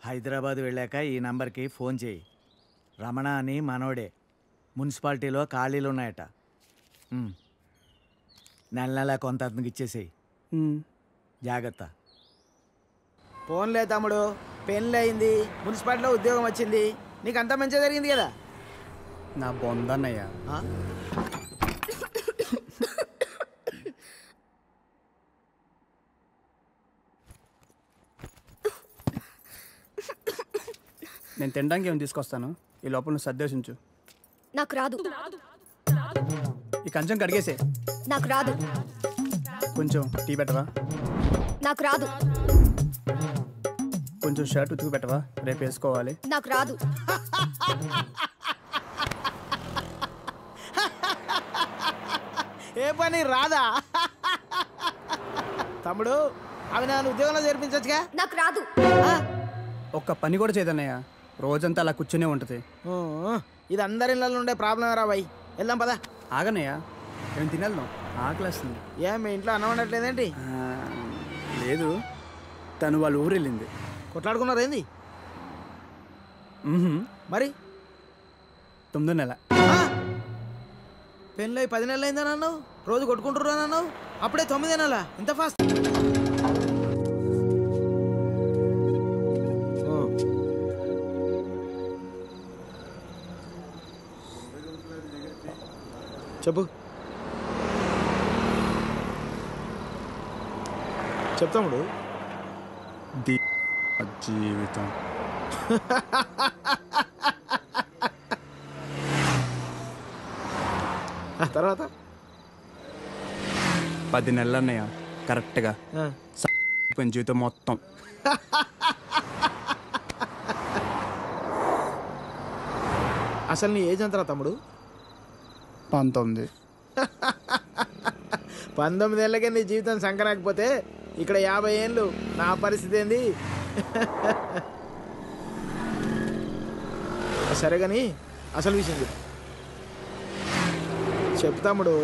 హైదరాబాద్ వెళ్ళాక ఈ నంబర్కి ఫోన్ చేయి. రమణ అని మనోడే. మున్సిపాలిటీలో ఖాళీలు ఉన్నాయట. నెల నెల కొంత అతనికి ఇచ్చేసేయి. జాగ్రత్త. ఫోన్లే తమ్ముడు, పెళ్ళి అయింది, మున్సిపాలిటీలో ఉద్యోగం వచ్చింది, నీకు అంతా మంచిగా జరిగింది కదా. నా బొందన్నయ్యా. నేను తినడానికి ఏమి తీసుకొస్తాను, ఈ లోపల నువ్వు సర్దేశించు. నాకు రాదు. ఈ కంచం కడిగేసే. నాకు రాదు. కొంచెం టీ పెట్టవా? నాకు రాదు. కొంచెం షర్ట్ ఉతుకు పెట్టవా, రేపు వేసుకోవాలి. నాకు రాదు. ఏ పని రాదా? తమ్ముడు అవి నన్ను ఉద్యోగంలో చేర్పించచ్చుగా. నాకు రాదు. ఒక్క పని కూడా చేయదన్నయ్య, రోజంతా అలా కూర్చునే ఉంటుంది. ఇది అందరి ఇళ్ళలో ఉండే ప్రాబ్లం రా బాయ్. వెళ్దాం పదా. ఆగన్నయ్య, ఏం తినేద్దాం, ఆకలేస్తుంది. ఏం మీ ఇంట్లో అన్నం ఉండట్లేదేంటి? లేదు, తను వాళ్ళ ఊరు వెళ్ళింది. కొట్లాడుకున్నారు ఏంది? మరి 9వ నెల. పెళ్ళి 10 నెలలు అయిందని అన్నావు, రోజు కొట్టుకుంటున్నా అన్నావు, అప్పుడే 9వ నెల. ఇంత ఫాస్ట్? చెప్పు. చెప్తాముడు. జీవితం తర్వాత 10 నెలలు అన్నయ్య, కరెక్ట్గా జీవితం మొత్తం. అసలు నీ ఏజ్ ఎంతరా తమ్ముడు? 19. 19 ఏళ్ళకే నీ జీవితం సంకరాకపోతే ఇక్కడ 50 ఏళ్ళు నా పరిస్థితి ఏంది? సరే కానీ అసలు విషయం చెప్పు తమ్ముడు.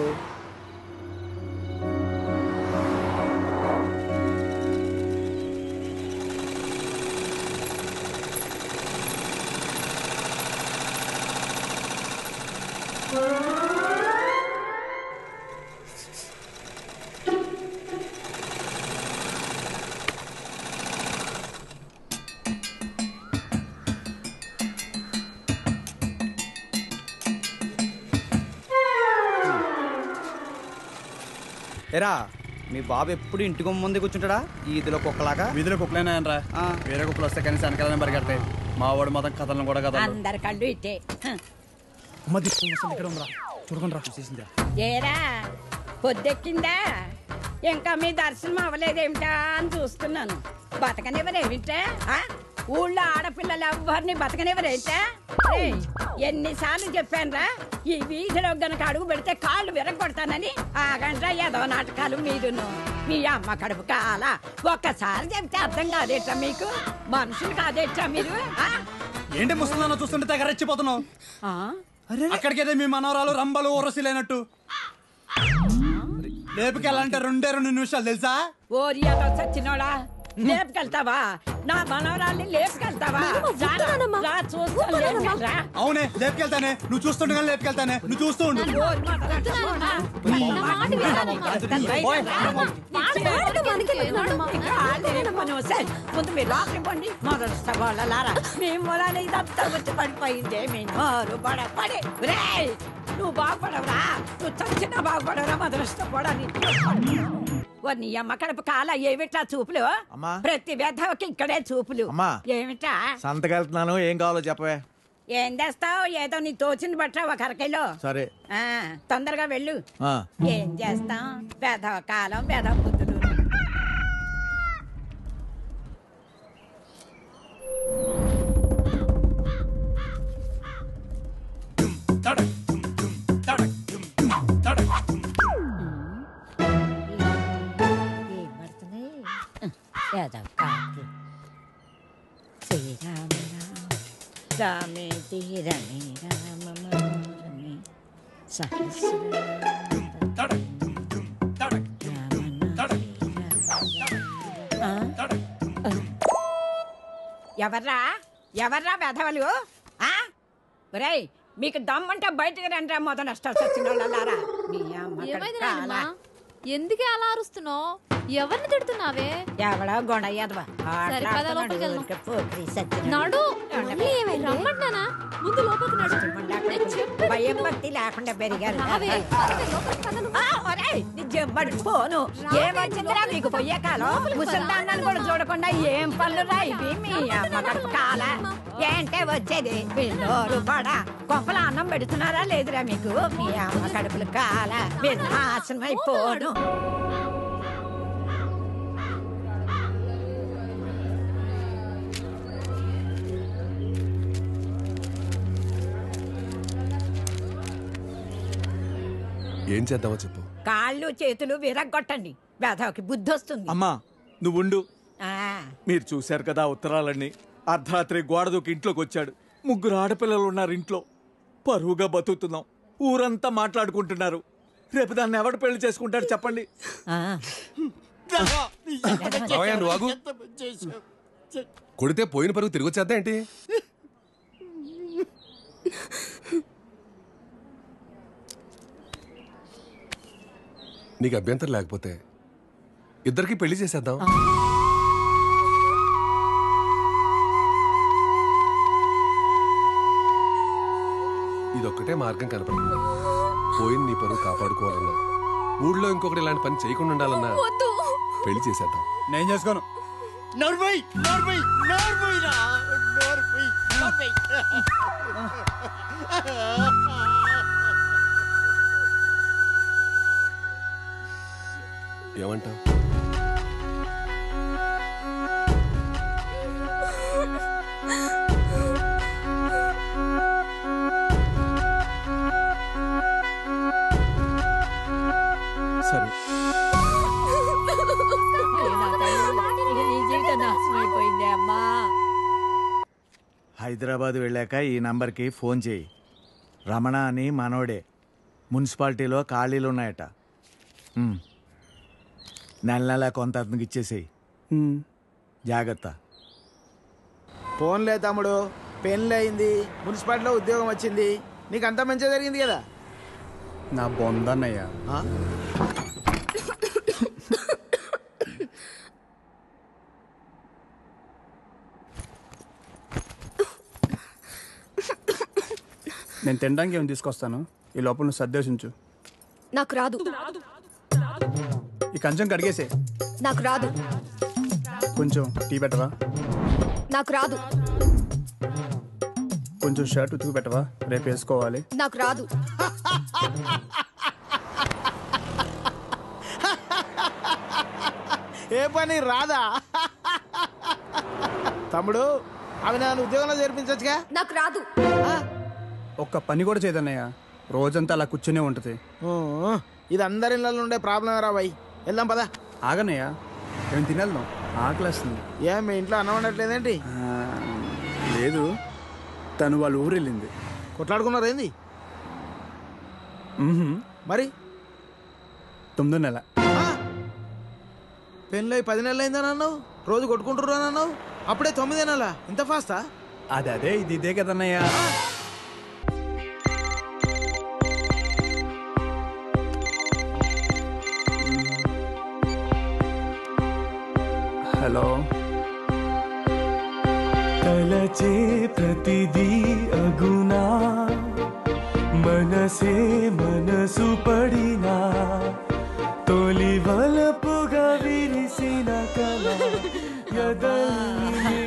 ఎరా, మీ బాబు ఎప్పుడు ఇంటికి ముందే కూర్చుంటాడా ఈదిలో కుక్కలాగా? వీధిలో కుక్కలేనాయనరా, వేరే కుక్కలు వస్తే కనీసం వెనకాలని పరిగెడతాయి. మా వాడు మొత్తం కథలను కూడా కదా. అందరి కళ్ళు ఇట్టే. చూడకుండా రా, చూసేసిందిరా. ఏరా, పొద్దెక్కిందా? ఇంకా మీ దర్శనం అవ్వలేదేమిటా అని చూస్తున్నాను. బతకనివ్వరేమిటా? ఊళ్ళో ఆడపిల్లలు ఎవ్వరిని బతకనివ్వరేంటా? ఎన్నిసార్లు చెప్పానురా, ఈ వీధిలో గనక అడుగు పెడితే కాళ్ళు విరగొడతానని. ఆగండ్రా ఏదో నాటకాలు మీరును. మీ అమ్మ కడుపు కాల ఒక్కసారి చెప్తే అర్థం కాదేట్రా మీకు? మనుషులు కాదేట్రా మీరు? ఏంటి ముసలినా చూస్తుంటే తెగ రెచ్చిపోతున్నావు? అక్కడికైతే మీ మనవరాలు రంబలు ఊరసిలేనట్టు లేపుకెళ్ళాలంటే 2 నిమిషాలు తెలుసా? ఓరియాతో చచ్చినోడా, లేపుకెళ్తావా? నా మనవరాల్ని లేపుకెళ్తావా? అవునే, లేపుకెళ్తానే. నువ్వు చూస్తుండగా లేపుకెళ్తానే. నువ్వు చూస్తూ ఉండు. ముందు మీరు లోపలికి పోండి. మొదటి వాళ్ళలారా, మీ మూలాన్ని ఇదంతా వచ్చి పడిపోయిందే. మీ నోరు పడి నువ్వు బాగుపడవరా, నువ్వు చచ్చినా బాగుపడవరా, మొదలష్టపడని. నీ అమ్మ కడుపు కాల ఏమిటా చూపులు? ప్రతి వ్యధకి ఇక్కడే చూపులు. ఏమిటా? సంతకెళ్తున్నాను, ఏం కావాలో చెప్పవే. ఏం చేస్తావు? ఏదో నీ తోచింది బట్ట ఒక అరకైలో. సరే, తొందరగా వెళ్ళు. ఏం చేస్తాం? వ్యధవ కాలం, వ్యధవ బుద్ధులు. శ్రీరామ రామే రమే రామ రమే ఎవర్రా ఎవర్రా వెధవలు ఆ? ఒరేయ్ మీకు దమ్ముంటే బయటికి రండి మొదలు నష్టాలు వచ్చిన వాళ్ళారా మీ అమ్మ ఏమైంది కడుపు నాయనమ్మా? కాలా. ఎందుకే అలా అరుస్తున్నావు? ఎవరిని తిడుతున్నావే? ఎవడో గొడయ్యదవా సరే, పద లోపలికి వెళ్దాం. నడు. మళ్ళీ ఏమైంది? రమ్మంటున్నానా? ముందు లోపలికి నడు. నేను చెప్పేది భయం విను. భక్తి లేకుండా పెరిగారు రావే, పదవే, లోపలికి పద నువ్వు. ఒరేయ్ నీ జబ్బడి పోను ఏమొచ్చిందిరా మీకు పోయే కాలం ముసల్దాన్నాను కూడా చూడకుండా ఏం పనులు రా ఇవి మీ అమ్మ కడుపు కాల ఏంటే వచ్చేది పిల్లోరు పడ కొంపల అన్నం పెడుతున్నారా లేదురా మీకు మీ అమ్మ కడుపులు కాల మీరు నాశనం అయిపోను ఏం చేద్దామో చెప్పు. కాళ్ళు చేతులు విరగ్గొట్టండి వేధవకి బుద్ధి వస్తుంది అమ్మా నువ్వుండు. ఆ, మీరు చూశారు కదా ఉత్తరాలన్నీ. అర్ధరాత్రి గోడ దూకి ఇంట్లోకి వచ్చాడు. 3 ఆడపిల్లలు ఉన్నారు ఇంట్లో. పరువుగా బతుకుతున్నాం. ఊరంతా మాట్లాడుకుంటున్నారు. రేపు దాన్ని ఎవడు పెళ్లి చేసుకుంటాడు చెప్పండి. ఆ. మావయ్య, నువ్వు ఆగు. కొడితే పోయిన పరుగు తిరిగి వచ్చేద్దా ఏంటి? నీకు అభ్యంతరం లేకపోతే ఇద్దరికి పెళ్లి చేసేద్దాం. ఇదొక్కటే మార్గం కనపడుతుంది. పోయిన నీ పరువు కాపాడుకోవాలన్నా, ఊళ్ళో ఇంకొకటి ఇలాంటి పని చేయకుండా ఉండాలన్నా పెళ్లి చేసేద్దాం. నేను చేసుకోను. ఏమంటావు? సరే నీ జీవితం నాశనం అయిపోయింది అమ్మా హైదరాబాద్ వెళ్ళాక ఈ నంబర్కి ఫోన్ చేయి. రమణ అని మనోడే. మున్సిపాలిటీలో ఖాళీలు ఉన్నాయట. నెల నెల కొంత అతనికి ఇచ్చేసేయి. జాగ్రత్త. ఫోన్లే తమ్ముడు, పెళ్ళి అయింది, మున్సిపాలిటీలో ఉద్యోగం వచ్చింది, నీకు అంతా మంచిగా జరిగింది కదా. నా బొందన్నయ్య. ఆ? నేను తినడానికి ఏమి తీసుకొస్తాను. ఈ లోపల నువ్వు సర్దేశించు. నాకు రాదు. ఈ కంచం కడిగేసే. నాకు రాదు. కొంచెం టీ పెట్టవా? నాకు రాదు. కొంచెం షర్ట్ ఉతుకు పెట్టవా? రేపు వేసుకోవాలి. నాకు రాదు. ఏ పని రాదా? తమ్ముడు అవి నన్ను ఉద్యోగంలో చేర్పించచ్చుగా. నాకు రాదు. ఒక్క పని కూడా చేయదన్నయ్య. రోజంతా అలా కూర్చునే ఉంటుంది. ఇది అందరి ఇళ్ళలో ఉండే ప్రాబ్లం రా బాయ్. వెళ్దాం పదా. ఆగన్నయ్య, ఏం తినేద్దాం, ఆకలేస్తుంది. ఏం మీ ఇంట్లో అన్నం వండట్లేదేంటి? లేదు, తను వాళ్ళ ఊరు వెళ్ళింది. కొట్లాడుకున్నారు ఏంది మరి? 9వ నెల. పెళ్ళి 10 నెలలు అయిందని అన్నావు, రోజు కొట్టుకుంటుర్రు అని అన్నావు, అప్పుడే 9 నెలలా? ఇంత ఫాస్టా? అదే ఇది ఇదే కదన్నయ్య. హలో. తలచే ప్రతిదీ అగునా, మనసే మనసు పడినా, తొలి వలపుగా విరిసిన కళ ఎదల్ని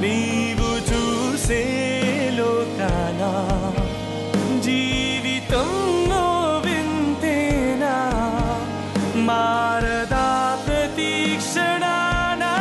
నీవు చూసే లోకానా, జీవితంలో వింతేనా, మారదా ప్రతీక్షణానా.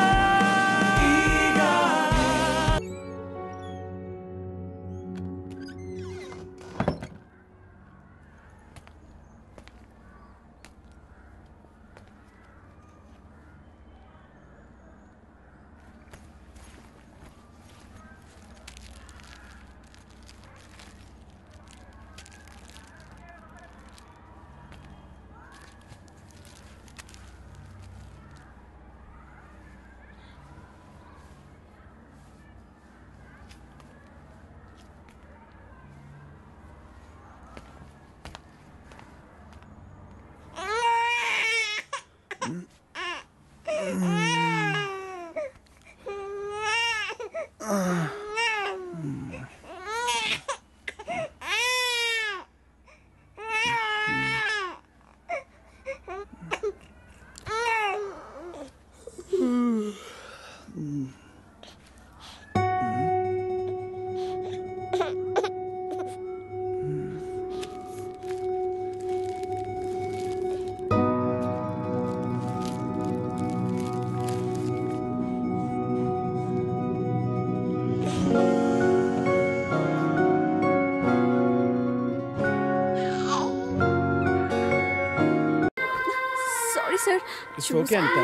Sorry sir. It's okay Anitha,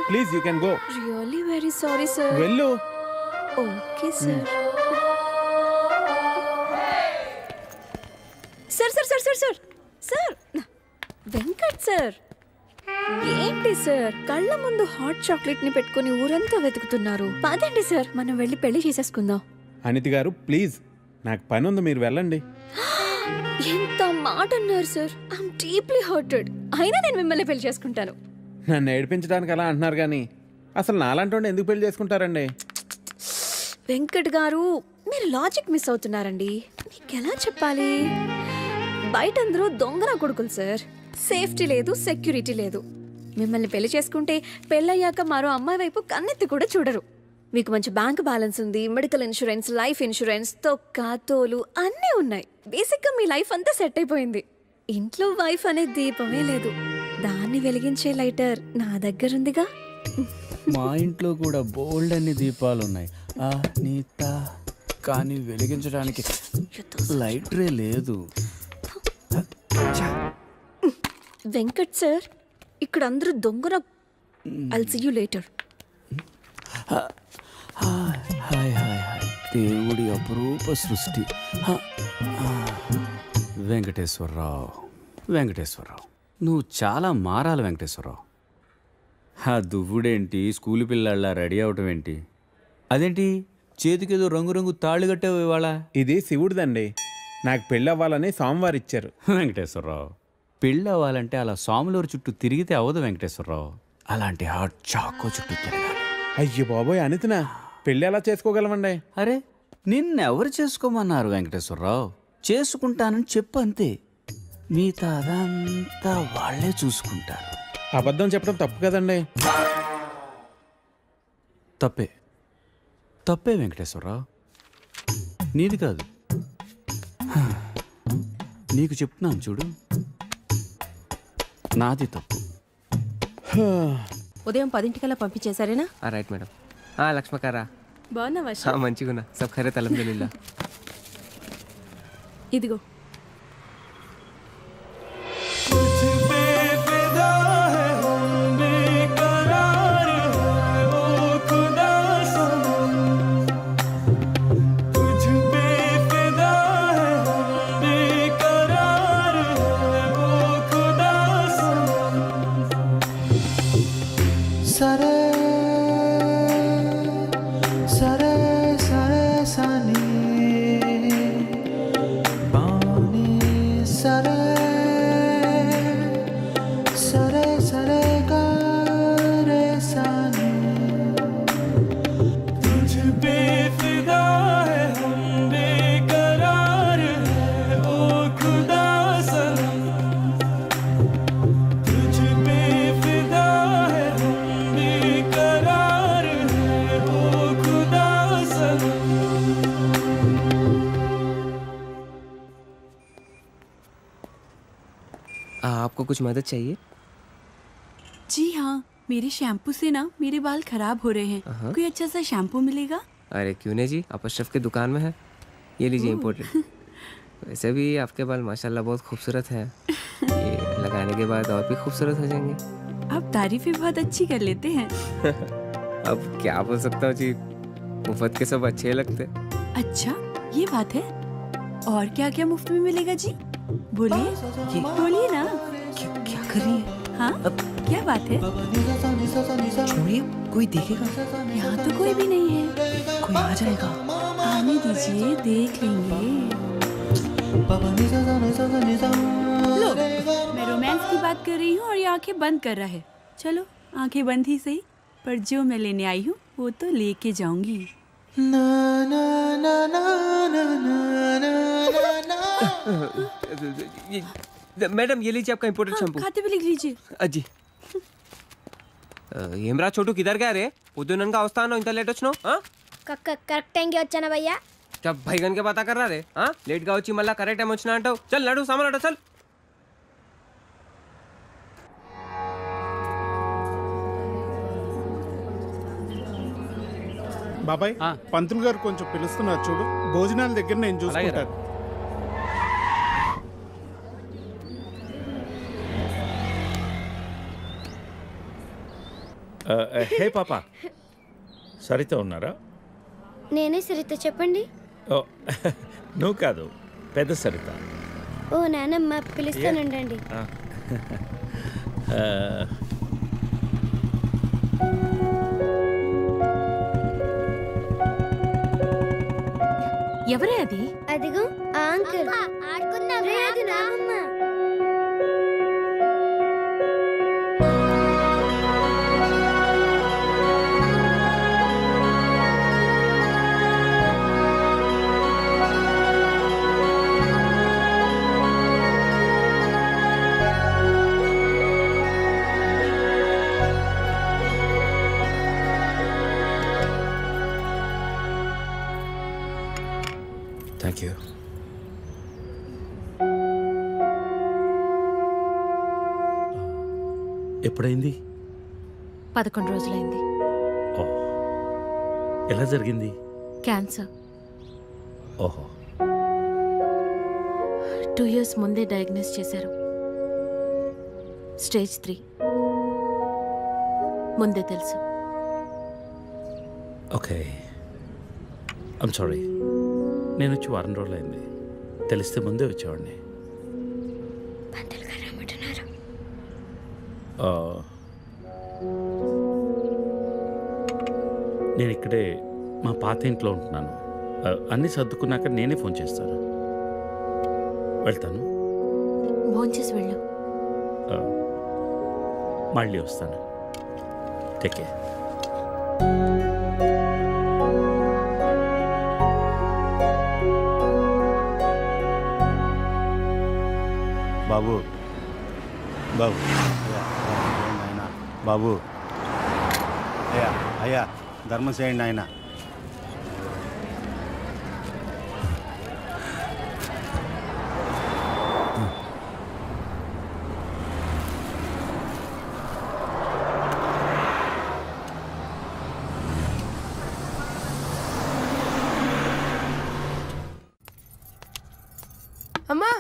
please you can go. Really very sorry sir. వెళ్ళు. Okay sir. Sir sir sir sir sir sir Venkat sir, ఏంటి సార్ కళ్ళ ముందు హాట్ చాక్లెట్ ని పెట్టుకుని ఊరంతా వెతుకుతున్నారు? పదండి సార్, మనం వెళ్ళి పెళ్లి చేసేసుకుందాం. అనిత గారు ప్లీజ్, నాకు పని ఉంది, మీరు వెళ్ళండి. ఎంత మాట అన్నారు సార్. I'm deeply hurted. అయినా నేను మిమ్మల్ని పెళ్లి చేసుకుంటాను. నన్ను ఏడిపించడానికి అలా అంటున్నారు కానీ అసలు నాలాంటి ఎందుకు పెళ్లి చేసుకుంటారండి? వెంకట్ గారు, మీరు లాజిక్ మిస్ అవుతున్నారండి. మీకు ఎలా చెప్పాలి? బయట అందరూ దొంగన కొడుకులు సార్. సేఫ్టీ లేదు, సెక్యూరిటీ లేదు. మిమ్మల్ని పెళ్లి చేసుకుంటే పెళ్ళయ్యాక మరో అమ్మాయి వైపు కన్నెత్తి కూడా చూడరు. మీకు మంచి బ్యాంక్ బ్యాలెన్స్ ఉంది, మెడికల్ ఇన్సూరెన్స్, లైఫ్ ఇన్సూరెన్స్, తొక్క తోలు అన్నీ ఉన్నాయి. బేసిక్గా మీ లైఫ్ అంతా సెట్ అయిపోయింది. ఇంట్లో వైఫ్ అనే దీపమే లేదు, దాన్ని వెలిగించే లైటర్ నా దగ్గర ఉందిగా. మా ఇంట్లో కూడా బోల్డ్ అన్ని దీపాలు ఉన్నాయి నీత, కానీ వెలిగించడానికి లైటరే లేదు. వెంకట్ సార్, ఇక్కడ అందరూ దొంగన. I'll see you later. Hi hi hi, దేవుడి అపురూప సృష్టి. వెంకటేశ్వరరావు, వెంకటేశ్వరరావు, నువ్వు చాలా మారాలి వెంకటేశ్వరరావు. ఆ దువ్వుడేంటి, స్కూల్ పిల్లల్లా రెడీ అవటం ఏంటి? అదేంటి చేతికేదో రంగురంగు తాళ్ళు కట్టావు ఇవాళ? ఇది శివుడిదండి, నాకు పెళ్ళి అవ్వాలని స్వామివారు ఇచ్చారు. వెంకటేశ్వరరావు, పెళ్ళి అవ్వాలంటే అలా స్వాములూరు చుట్టూ తిరిగితే అవ్వదు వెంకటేశ్వరరావు. అలాంటి హాట్ చాకో చుట్టూ తిరగాలి. అయ్యో బాబోయ్ అనితనా, పెళ్ళి ఎలా చేసుకోగలమండి? అరే నిన్నెవరు చేసుకోమన్నారు వెంకటేశ్వరరావు? చేసుకుంటానని చెప్పు అంతే, మిగతా అదంతా వాళ్ళే చూసుకుంటారు. అబద్ధం చెప్పడం తప్పు కదండి. తప్పే, తప్పే వెంకటేశ్వరరావు, నీది కాదు. నీకు చెప్తున్నాను చూడు, నాది తప్పు. ఉదయం 10 పంపించేశారేనా? Right madam. లక్ష్మకారా బాగున్నావా? మంచిగున్నా, సబ్ ఖైరత్ అల్హమ్దులిల్లాహ్. ఇదిగో. आपको कुछ मदद चाहिए? जी हाँ, मेरे शैम्पू से ना मेरे बाल खराब हो रहे हैं। कोई अच्छा सा शैम्पू मिलेगा? अरे क्यों नहीं जी, आप अशरफ की दुकान में है, ये लीजिए इम्पोर्टेड। वैसे भी आपके बाल माशाल्लाह बहुत खूबसूरत हैं, ये लगाने के बाद और भी खूबसूरत हो जाएंगे। आप तारीफें बहुत अच्छी कर लेते हैं। अब क्या बोल सकता हूँ जी, मुफ्त के सब अच्छे लगते। अच्छा ये बात है, और क्या क्या मुफ्त में मिलेगा जी? बोलिए बोलिए ना। क्या कर रही है? हाँ क्या बात है? छोड़िए, कोई देखेगा? यहाँ तो कोई भी नहीं है। कोई आ जाएगा। आने दीजिए, देख लेंगे। लो, मैं रोमांस की बात कर रही हूँ और ये आंखें बंद कर रहा है। चलो आंखें बंद ही सही, पर जो मैं लेने आई हूँ वो तो लेके जाऊंगी। मैडम ये लीजिए आपका इम्पोर्टेड शैम्पू। खाते भी लिख लीजिए। అజ్జి ఏమ్రా చోటు కిదర్ గా రే పొద్దుననగా వస్తాను ఇంత లేట్ వచ్చినావు కరెక్ట్ టైంకి వచ్చానా భయ్యా జబ్ భైగన్ కే పతా కర్ రా రే లేట్ గా వచ్చి మళ్ళా కరెక్ట్ టైం వచ్చినా అంటావు చల్ నడు సామాన్ అడ చల్ బాబాయ్ పంతులు గారు కొంచెం పిలుస్తున్నారు చూడు భోజనాల దగ్గర నేను చూసుకుంటాను హే పాప సరిత ఉన్నారా? నేనే సరిత చెప్పండి. ఓ నువ్వు కాదు పెద్ద సరిత. ఓ నానమ్మ పిలుస్తానండి. ఎవరే అది? అదిగో ఆ అంకుల్. ఆడుకుందాం రే అది నానమ్మ. Thank you. ఎప్పుడైంది? 11 రోజులైంది. ఎలా జరిగింది? క్యాన్సర్. ఓహో. 2 years ముందే డయాగ్నోస్ చేశారు. స్టేజ్ 3 ముందే తెలుసు. Okay I'm sorry. నేను వచ్చి 1 రోజులైంది. తెలిస్తే ముందే వచ్చేవాడిని. నేను ఇక్కడే మా పాత ఇంట్లో ఉంటున్నాను. అన్నీ సర్దుకున్నాక నేనే ఫోన్ చేస్తాను. వెళ్తాను. భోంచేసి వెళ్ళు. మళ్ళీ వస్తాను. Take care. బాబు బాబు ఆయన బాబు అయ్యా అయ్యా ధర్మం చేయండి ఆయన. అమ్మా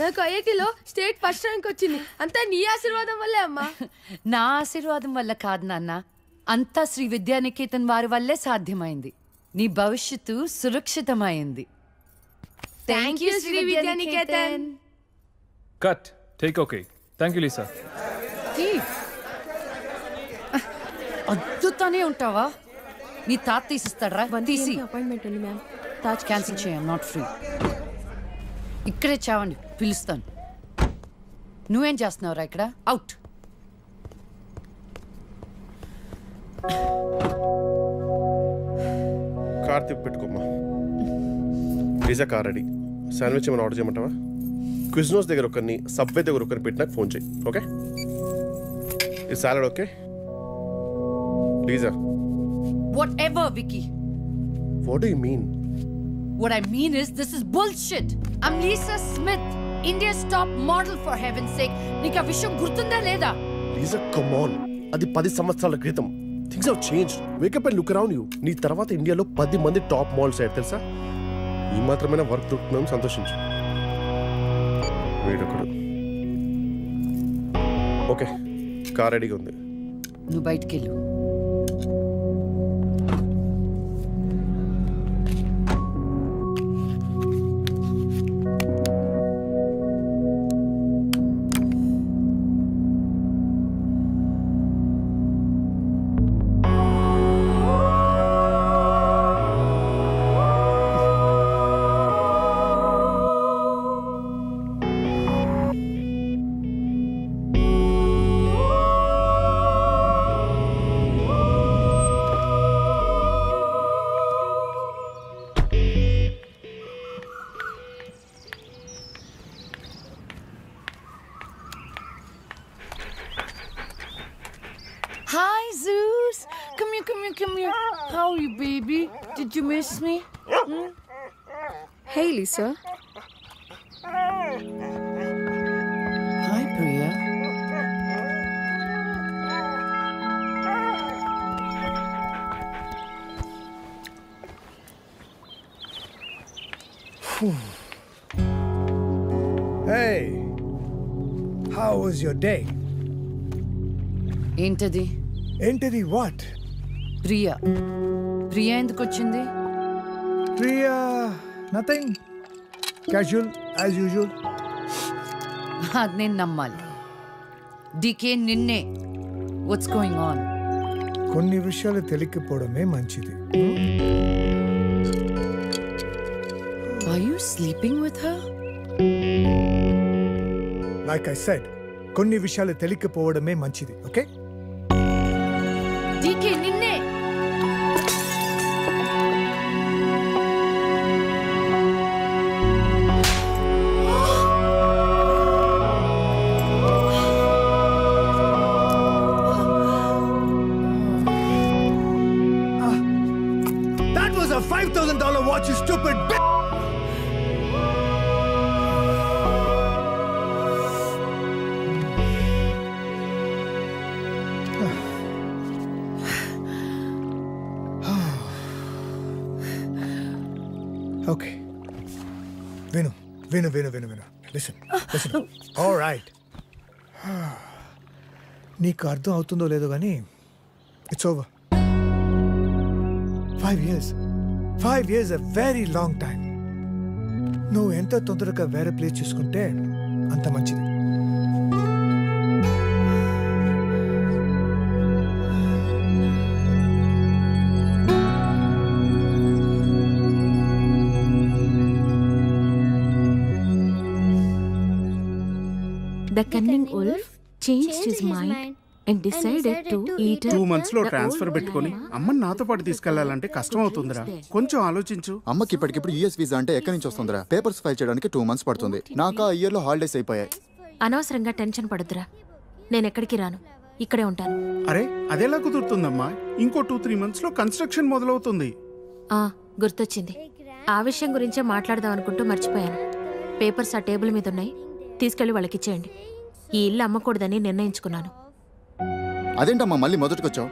నాకు ఐఐటీలో స్టేట్ ఫస్ట్ ర్యాంక్ వచ్చింది. అంతా నీ ఆశీర్వాదం వల్లే అమ్మా. నా ఆశీర్వాదం వల్ల కాదు నాన్న, అంతా శ్రీ విద్యానికేతన్ వారి వల్లే సాధ్యమైంది. నీ భవిష్యత్తు సురక్షితమైంది. Thank you Sri Vidyanikethan. Cut take okay. Thank you Lisa. అద్దుతానే ఉంటావా? నీ తాత తీసిస్తాడరా? తీసి అపాయింట్మెంట్ ఉంది మ్యామ్. తాజ్ క్యాన్సిల్ చేయం, నాట్ ఫ్రీ. ఇక్కడే చావండి, పిలుస్తాను. నువ్వేం చేస్తున్నావురా ఇక్కడ? అవుట్. కార్ తిప్పి పెట్టుకోమ్మా. Pizza car ready. శాండ్విచ్ ఏమైనా ఆర్డర్ చేయమంటావా? క్విజ్నోస్ దగ్గర ఒకరిని, సబ్వే దగ్గర ఒకరిని పెట్టి నాకు ఫోన్ చేయి. ఓకే? ఈ salad okay? లీజా. Whatever, Vicky. What do you mean? What I mean is, this is bullshit. I'm Lisa Smith, India's top model, for heaven's sake. నీకు ఆ విషయం గుర్తుందా లేదా? లీజా, కమ్ ఆన్. అది 10 సంవత్సరాల క్రితం. Things have changed. Wake up and look around you. నీ తర్వాత ఇండియాలో 10 మంది టాప్ మోడల్స్ అయ్యారు తెలుసా? ఈ మాత్రమైనా వర్క్ దొరుకుతుందని సంతోషించు. వీడొకడు. ఓకే, కార్ రెడీగా ఉంది. నువ్వు బయటికి వెళ్ళు. How are you, baby? Did you miss me? Hey, Lisa. Hi, Priya. Hey, how was your day? ఏంటది? ఏంటది what? ప్రియా. ప్రియా ఎందుకు వచ్చింది? Priya, nothing. Casual, as usual. అది నేను నమ్మాలి. డీకే నిన్నే. What's going on? కొన్ని విషయాలు తెలియకపోవడమే మంచిది. Are you sleeping with her? Like I said, కొన్ని విషయాలు తెలియకపోవడమే మంచిది, okay? డీకే నిన్నే. That was a $5,000 watch, you stupid bitch! Okay. Vinu. Listen. All right. నీకు అర్థం అవుతుందో లేదో కానీ it's over. 5 years. 5 years a very long time. నువ్వు ఎంత తొందరగా వేరే ప్లేస్ చూసుకుంటే అంత మంచిది. The cunning wolf changed his mind and decided to eat 2 months లో ట్రాన్స్ఫర్ పెట్టుకొని అమ్మని నాతో పాటు తీసుకెళ్లాలంటే కష్టం అవుతుందిరా. కొంచెం ఆలోచించు. అమ్మకి ఇప్పటికిప్పుడు యూఎస్ వీసా అంటే ఎక్కడి నుంచి వస్తుందిరా? పేపర్స్ ఫైల్ చేయడానికి 2 months పడుతుంది. నాకు ఆ ఇయర్ లో హాలిడేస్ అయిపోయాయి. అనవసరంగా టెన్షన్ పడొద్దురా. నేను ఎక్కడికి రాను, ఇక్కడే ఉంటాను. అరే అదెలా కుదురుతుందమ్మా? ఇంకో 2-3 months లో కన్స్ట్రక్షన్ మొదలవుతుంది. గుర్తొచ్చింది. ఆ విషయం గురించే మాట్లాడదాం అనుకుంటూ మర్చిపోయాను. పేపర్స్ ఆ టేబుల్ మీద ఉన్నాయి, తీసుకెళ్లి వాళ్ళకి ఇచ్చేయండి. ఈ ఇల్లు అమ్మకూడదని నిర్ణయించుకున్నాను. అదేంటమ్మా మళ్ళీ మొదటికొచ్చావు?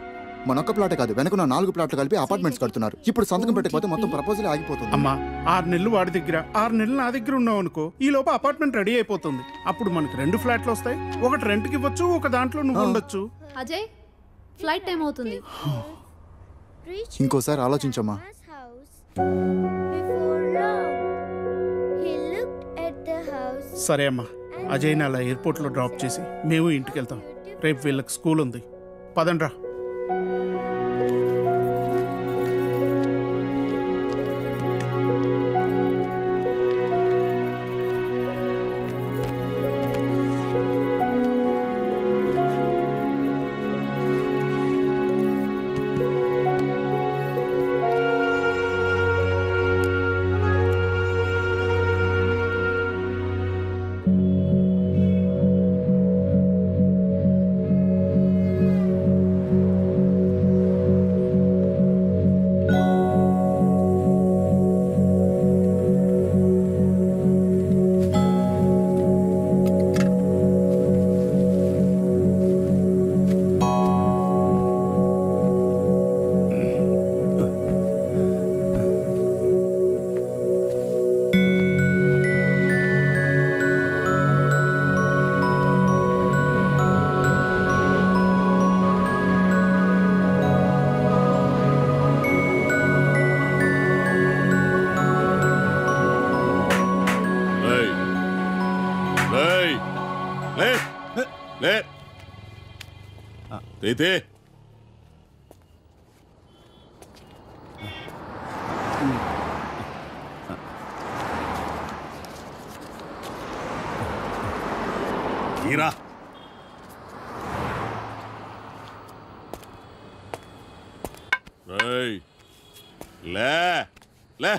మనొక్క ప్లాటే కాదు, వెనకున్న 4 ప్లాట్లు కలిపి అపార్ట్మెంట్స్ కడుతున్నారు. ఇప్పుడు సంతకం పెట్టకపోతే మొత్తం ప్రపోజల్ ఆగిపోతుంది. అమ్మా 6 నెలలు వాడి దగ్గర 6 నెలలు నా దగ్గర ఉన్నావు అనుకో, ఈ లోపు అపార్ట్మెంట్ రెడీ అయిపోతుంది. అప్పుడు మనకి 2 ఫ్లాట్లు వస్తాయి. ఒకటి రెంట్కి ఇవ్వచ్చు, ఒక దాంట్లో నువ్వు ఉండొచ్చు. అజయ్, ఫ్లైట్ టైం అవుతుంది. ఇంకోసారి ఆలోచించమ్మా. సరే అమ్మా, అజయ్ని అలా ఎయిర్పోర్ట్లో డ్రాప్ చేసి మేము ఇంటికి వెళ్తాం. రేపు వీళ్ళకి స్కూల్ ఉంది. పదండ్రా. అయితే ఈరా లే లే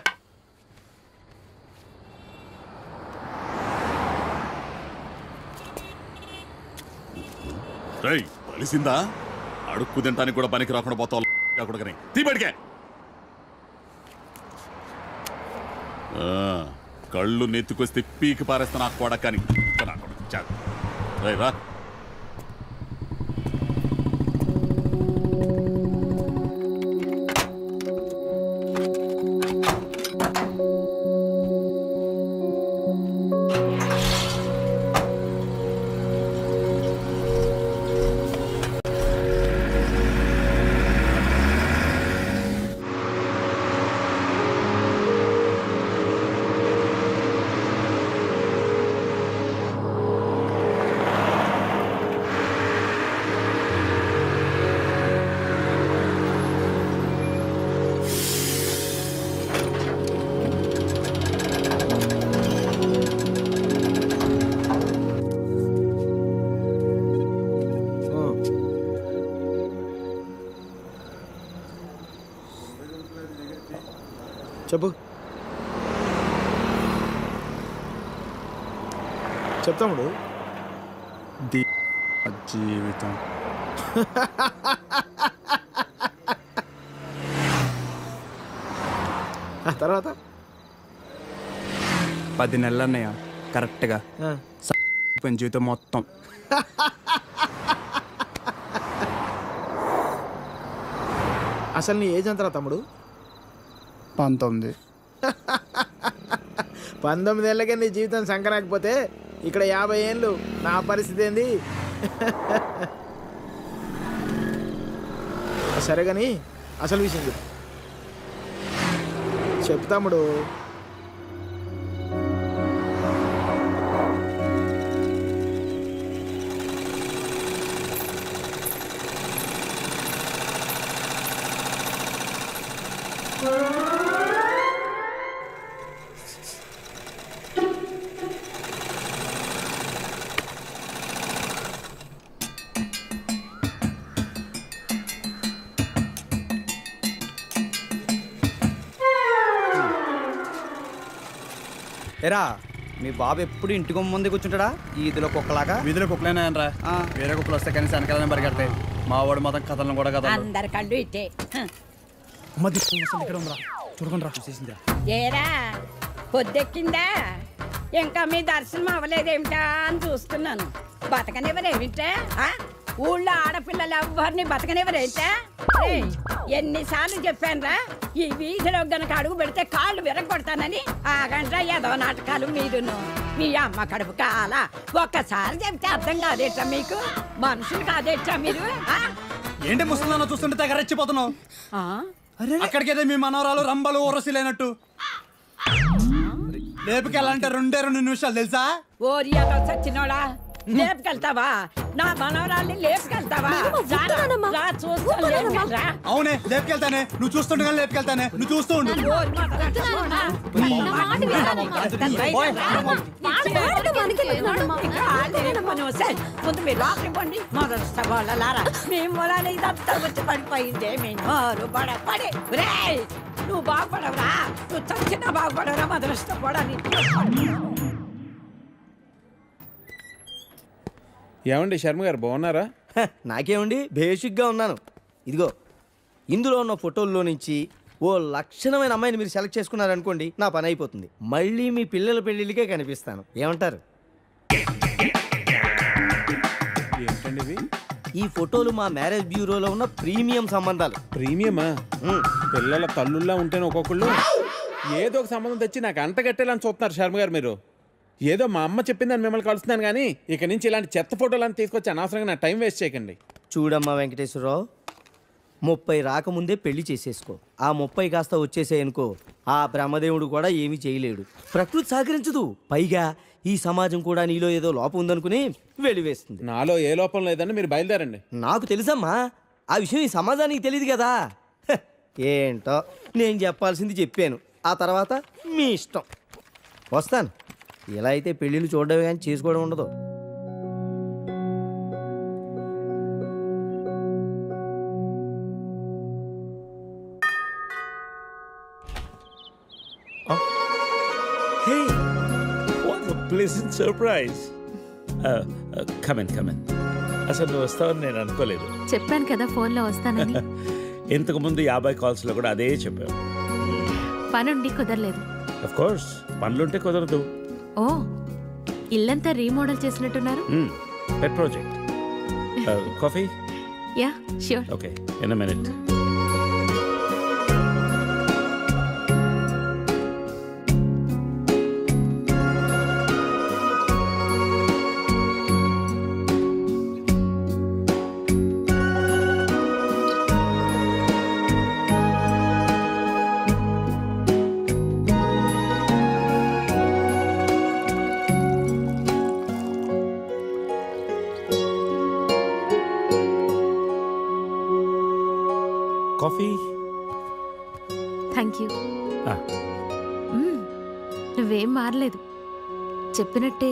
కలిసిందా? అడుక్కు తింటానికి కూడా పనికి రాకుండా పోతావు. తీ బడికే. కళ్ళు నెత్తుకొస్తే పీకి పారేస్తా నాకు కొడకని రా. చెప్పు చెప్తాముడు జీవితం తర్వాత 10 నెలలు అన్నయ్య కరెక్ట్గా జీవితం మొత్తం. అసలు నీ ఏజ్ ఎంతరా తమ్ముడు? 19. 19 ఏళ్ళకే నీ జీవితం సంకరాకపోతే ఇక్కడ 50 ఏళ్ళు నా పరిస్థితి ఏంది? సరే కానీ అసలు విషయం చెప్తాముడు. ఎరా మీ బాబు ఎప్పుడు ఇంటికి ముందే కూర్చుంటాడా ఈదిలో కుక్కలాగా? వీధిలో కుక్కలేనా రా, వేరే కుక్కలు వస్తే కనీసం వెనకాలనే పరిగెడతాయి. మా వాడు మొత్తం కథలను కూడా కదా అందరికండు ఇట్టే. చూడకుండా రా, చూసేసిందిరా. ఏరా పొద్దెక్కిందా? ఇంకా మీ దర్శనం అవ్వలేదేమిటా అని చూస్తున్నాను. బతకనివ్వరేమిటా? ఊళ్ళో ఆడపిల్లలు ఎవరిని బతకనివ్వరేంటా? ఎన్నిసార్లు చెప్పానురా, ఈ వీధిలో గనక అడుగు పెడితే కాళ్ళు విరగొడతానని. ఆగండ్రా ఏదో నాటకాలు మీరును. మీ అమ్మ కడుపు కాల ఒక్కసారి చెప్తే అర్థం కాదేట్రా మీకు? మనుషులు కాదేట్రా మీరు? ఏంటి ముసలిదాన్ని చూస్తుంటే తెగ రెచ్చిపోతున్నావు? అక్కడికేదో మీ మనవరాలు రంబలు ఊరసిలేనట్టు. లేపుకెళ్ళాలంటే 2 నిమిషాలు తెలుసా? ఓరియాతో చచ్చినోడా, లేపుకెళ్తావా? నా మనవరాల్ని లేపుకెళ్తావా? అవునే లేపుకెళ్తానే, నువ్వు చూస్తుండగా లేపుకెళ్తానే, నువ్వు చూస్తూ ఉండు. ముందు మీరు లోపలికి పండి. మొదలుస్తా వాళ్ళలారా, మీ మూలాన్ని ఇదంతా వచ్చి పడిపోయిందే. మీ నోరు పడే నువ్వు బాగుపడవురా, నువ్వు చచ్చినా బాగుపడవురా. మొదలుస్తా పడని. ఏమండి శర్మ గారు బాగున్నారా? నాకేమండి బేసిక్గా ఉన్నాను. ఇదిగో ఇందులో ఉన్న ఫోటోల్లో నుంచి ఓ లక్షణమైన అమ్మాయిని మీరు సెలెక్ట్ చేసుకున్నారనుకోండి, నా పని అయిపోతుంది. మళ్ళీ మీ పిల్లల పెళ్ళిళ్ళకే కనిపిస్తాను. ఏమంటారు? ఏంటండి ఇవి? ఈ ఫోటోలు మా మ్యారేజ్ బ్యూరోలో ఉన్న ప్రీమియం సంబంధాలు. ప్రీమియమా? పిల్లల తల్లుల్లా ఉంటేనే ఒక్కొక్కళ్ళు ఏదో ఒక సంబంధం తెచ్చి నాకు అంటగట్టేలని చూస్తున్నారు శర్మ గారు మీరు. ఏదో మా అమ్మ చెప్పిందని మిమ్మల్ని కలుస్తున్నాను కానీ ఇక నుంచి ఇలాంటి చెత్త ఫోటోలను తీసుకొచ్చి అనవసరంగా నా టైం వేస్ట్ చేయకండి. చూడమ్మా వెంకటేశ్వరరావు, 30 రాకముందే పెళ్లి చేసేసుకో. ఆ 30 కాస్త వచ్చేసాయనుకో, ఆ బ్రహ్మదేవుడు కూడా ఏమీ చేయలేడు. ప్రకృతి సహకరించదు. పైగా ఈ సమాజం కూడా నీలో ఏదో లోపం ఉందనుకుని వెలివేస్తుంది. నాలో ఏ లోపం లేదని మీరు బయలుదేరండి. నాకు తెలుసమ్మా, ఆ విషయం ఈ సమాజానికి తెలియదు కదా. ఏంటో నేను చెప్పాల్సింది చెప్పాను, ఆ తర్వాత మీ ఇష్టం. వస్తాను. ఇలా అయితే పెళ్ళిళ్ళు చూడడమే కానీ చేసుకోవడం ఉండదు. Hey, what a pleasant surprise. Come in. అసలు నువ్వు వస్తావని నేను అనుకోలేదు. చెప్పాను కదా ఫోన్లో వస్తానని. ఇంతకుముందు 50 కాల్స్లో కూడా అదే చెప్పావు. పనుండి కుదరలేదు. ఆఫ్ కోర్స్ పనులుంటే కుదరదు. ఓ, ఇల్లంతా రీమోడల్ చేసినట్టున్నారు. పెట్ project. Coffee? Yeah sure. Okay, in a minute. Coffee? Thank you. నువ్వేం మారలేదు, చెప్పినట్టే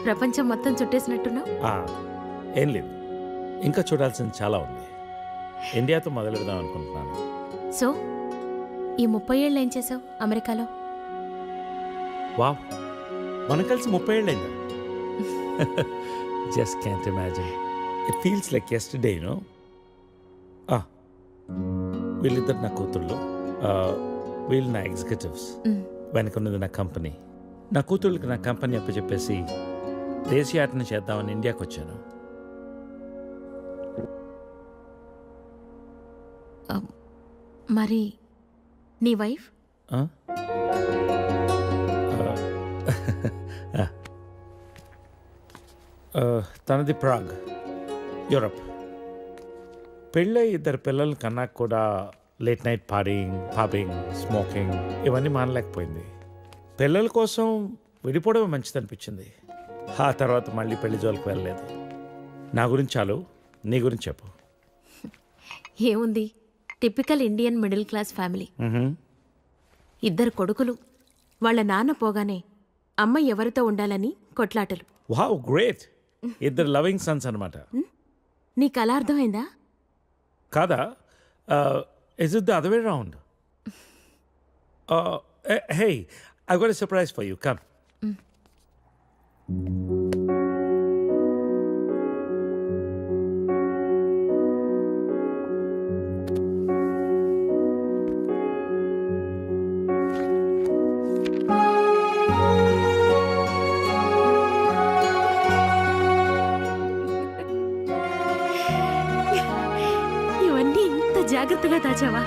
ప్రపంచం మొత్తం చుట్టేసినట్టున్నావు. ఏం లేదు, ఇంకా చూడాల్సింది చాలా ఉంది. ఇండియాతో మొదలెడదాం అనుకుంటున్నాను. సో ఈ 30 ఏళ్ళు ఏం చేసావు అమెరికాలో? వావ్, మనం కలిసి 30 ఏళ్ళైందా? Just can't imagine. It feels like yesterday, you know. వీళ్ళిద్దరు నా కూతుళ్ళు, వీళ్ళు నా ఎగ్జిక్యూటివ్స్, వెనకున్నది నా కంపెనీ. నా కూతుళ్ళకి నా కంపెనీ అప్పచెప్పేసి దేశీయాటన చేద్దామని ఇండియాకి వచ్చాను. మరి నీ వైఫ్? తనది ప్రాగ్, యూరప్. పెళ్ళై 2 పిల్లలు కన్నా కూడా late night partying, pubbing, smoking ఇవన్నీ మానలేకపోయింది. పిల్లల కోసం విడిపోవడం మంచిది అనిపించింది. ఆ తర్వాత మళ్ళీ పెళ్లి జోలికి వెళ్ళలేదు. నా గురించి చాలు, నీ గురించి చెప్పు. ఏముంది, typical Indian middle class family. 2 కొడుకులు. వాళ్ళ నాన్న పోగానే అమ్మ ఎవరితో ఉండాలని కొట్లాటలు. Wow, great. 2 లవింగ్ సన్స్ అన్నమాట. నీకు అలా అర్థమైందా? కాదా? Is it the other way around? Hey, I've got a surprise for you. Come. ఇవన్నీ ఇంత జాగ్రత్తగా దాచావా?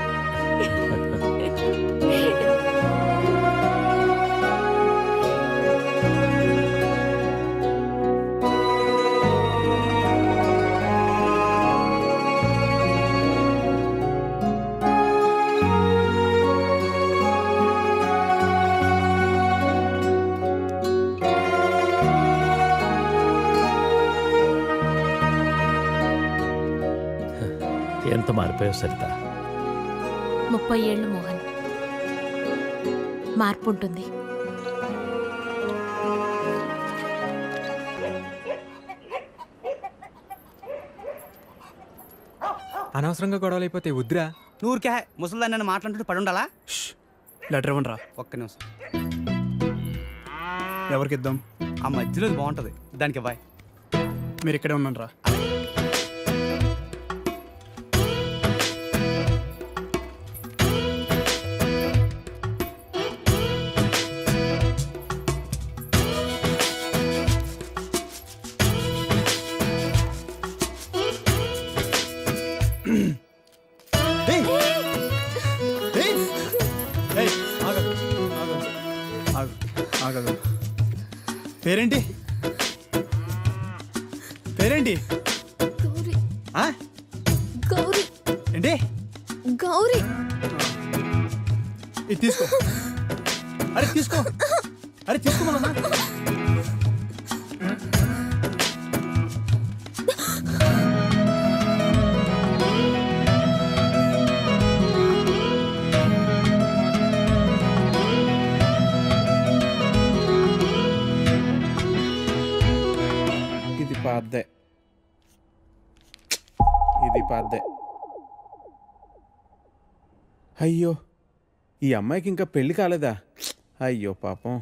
ఎంత మారిపోయావు సరిత. 30 ఏళ్ళు మోహన్. మార్పు ఉంటుంది. అనవసరంగా గొడవలు అయిపోతే వద్దురా. నూరికే ముసలిదాన్ని నన్ను మాట్లాడుతూ పడి ఉండాలా? లెటర్ ఇవ్వండి రా. ఒక్క నిమిషం. ఎవరికి ఇద్దాం? ఆ మధ్యలో బాగుంటుంది, దానికి ఇవ్వాలి. మీరు ఇక్కడే ఉన్నాను రా. పేరేంటి? పేరేంటి? గౌరీ. ఏంటి? గౌరీ. ఇది తీసుకో. అరే తీసుకో. అరే తీసుకోమన్నా. ఇది పాద్దే. అయ్యో, ఈ అమ్మాయికి ఇంకా పెళ్లి కాలేదా? అయ్యో పాపం.